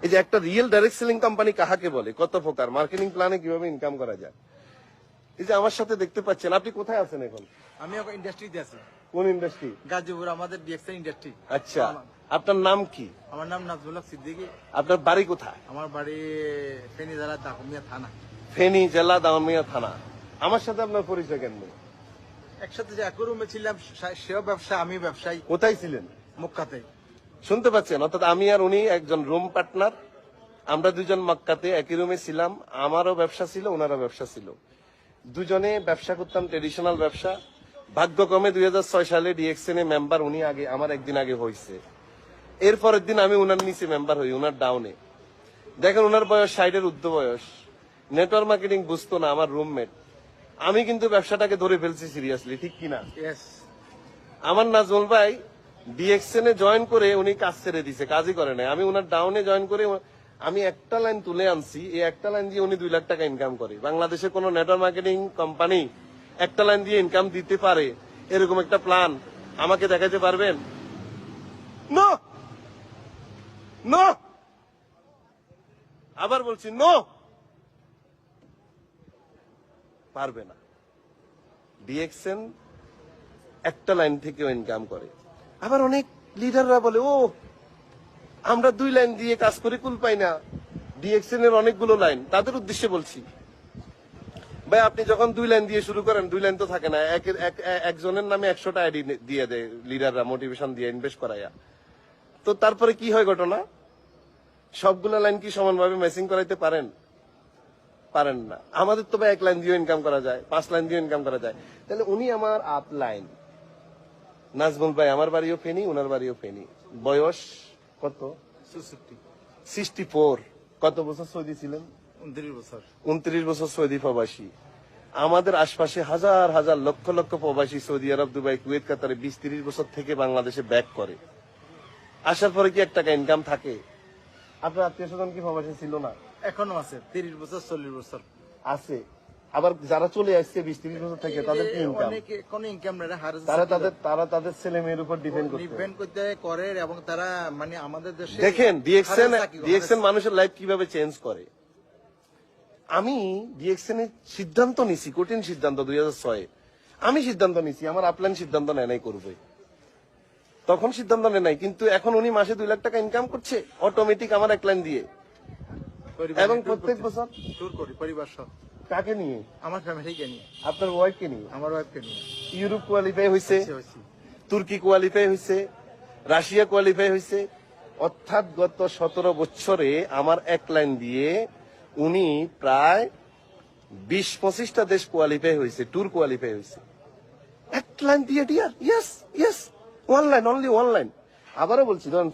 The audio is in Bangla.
এই যে একটা রিয়েল ডাইরেক্ট সেলিং কোম্পানি কাহাকে বলে, কত প্রকার, মার্কেটিং প্ল্যানে কিভাবে ইনকাম করা যায়। এই যে আমার সাথে দেখতে পাচ্ছেন, আপনি কোথায় আছেন এখন? আমি এখন ইন্ডাস্ট্রিতে আছি। কোন ইন্ডাস্ট্রি? গাজীপুর, আমাদের ডিএক্সএন ইন্ডাস্ট্রি। আচ্ছা, আপনার নাম কি? আমার নাম নাজমুল হক সিদ্দিকী। আপনার বাড়ি কোথায়? আমার বাড়ি ফেনী জেলা দাকুমিয়া থানা। ফেনী জেলা দাউমিয়া থানা। আমার সাথে আপনার পরিচয় কেন? একসাথে যে এক রুমে ছিলাম, সেও ব্যবসা, আমি ব্যবসায়ী। কোথায় ছিলেন? মক্কাতে। শুনতে পাচ্ছেন? অর্থাৎ আমি আর উনি একজন রুম পার্টনার, আমরা দুজন মক্কাতে একই রুমে ছিলাম। আমারও ব্যবসা ছিল, ওনারও ব্যবসা ছিল, দুজনে ব্যবসা করতাম, ট্রেডিশনাল ব্যবসা। ভাগ্যক্রমে 2006 সালে ডিএক্সএন এ মেম্বার উনি আগে, আমার একদিন আগে হয়েছে। এরপরের দিন আমি উনার নিচে মেম্বার হই, উনার ডাউনে। দেখেন উনার বয়স 60-এর ঊর্ধ্ব বয়স, নেটওয়ার্ক মার্কেটিং বুঝতো না, আমার রুমমেট। আমি কিন্তু ব্যবসাটাকে ধরে ফেলছি সিরিয়াসলি, ঠিক কিনা? ইয়েস। আমার নাজমুল ভাই ডিএক্সএন এ জয়েন করে উনি কাজ ছেড়ে দিছে, কাজই করে নাই। আমি উনার ডাউনে জয়েন করে আমি একটা লাইন তুলে আনছি, এই একটা লাইন দিয়ে উনি 2 লাখ টাকা ইনকাম করে। বাংলাদেশে কোন নেটওয়ার্ক মার্কেটিং কোম্পানি একটা লাইন দিয়ে ইনকাম দিতে পারে এরকম একটা প্ল্যান আমাকে দেখাতে পারবেন? নো, নো, আবার বলছি নো, পারবে না। ডিএক্সএন একটা লাইন থেকেও ইনকাম করে। আবার অনেক লিডাররা বলে, ও আমরা 2 লাইন দিয়ে কাজ করে কুল পাই না। ডিএক্সএন এর অনেকগুলো লাইন, তাদের উদ্দেশ্যে বলছি, ভাই আপনি যখন 2 লাইন দিয়ে শুরু করেন, 2 লাইন তো থাকে না, একজনের নামে 100টা আইডি দিয়ে দেয় লিডাররা, মোটিভেশন দিয়ে ইনভেস্ট করাইয়া। তো তারপরে কি হয় ঘটনা? সবগুলো লাইন কি সমানভাবে ম্যাচিং করাইতে পারেন? পারেন না। আমাদের তো ভাই 1 লাইন দিয়ে ইনকাম করা যায়, 5 লাইন দিয়ে ইনকাম করা যায়। তাহলে উনি আমার আপ লাইন। নাজমুল ভাই আমার বাড়িও ফেনী, উনার বাড়িও ফেনী। বয়স কত? 64। কত বছর সৌদি ছিলেন? 29 বছর। 29 বছর সৌদি প্রবাসী। আমাদের আশপাশে হাজার হাজার লক্ষ লক্ষ প্রবাসী সৌদি আরব, দুবাই, কুয়েত, কাতারে 20-30 বছর থেকে বাংলাদেশে ব্যাক করে। আসার পরে কি 1 টাকা ইনকাম থাকে? আপনার আত্মীয় স্বজন কি প্রবাসী ছিল না? এখনো আছে, 30 বছর 40 বছর আছে। আবার যারা চলে আসছে 20-30 বছর থেকে, তাদের কি ইনকাম? অনেকে কোনো ইনকাম নেই, তারা তাদের ছেলে মেয়ের উপর ডিপেন্ড করতে করে, এবং তারা মানে আমাদের দেশে দেখেন ডিএক্সএন মানুষের লাইফ কিভাবে চেঞ্জ করে। আমি ডিএক্সএন এর সিদ্ধান্ত নিছি, কঠিন সিদ্ধান্ত 2006-এ আমি সিদ্ধান্ত নিছি, আমার আপলাইন সিদ্ধান্ত নেয় নাই করবে, তখন সিদ্ধান্ত নেয় নাই। কিন্তু এখন উনি মাসে 2 লাখ টাকা ইনকাম করছে অটোমেটিক আমার 1 লাইন দিয়ে, এবং প্রত্যেক বছর ট্যুর করি পরিবার সহ। কাকে নিয়ে? আমার ফ্যামিলিকে নিয়ে। আপনার ওয়াইফকে নিয়ে? আমার ওয়াইফকে নিয়ে। ইউরোপ কোয়ালিফাই হয়েছে, তুর্কি কোয়ালিফাই হয়েছে, রাশিয়া কোয়ালিফাই হয়েছে। অর্থাৎ গত 17 বছরে আমার 1 লাইন দিয়ে উনি প্রায় 20-25টা দেশ কোয়ালিফাই হয়েছে, ট্যুর কোয়ালিফাই হয়েছে 1 লাইন দিয়ে। Dear, yes yes, 1 line, only 1 line. আবারও বলছি, ধরেন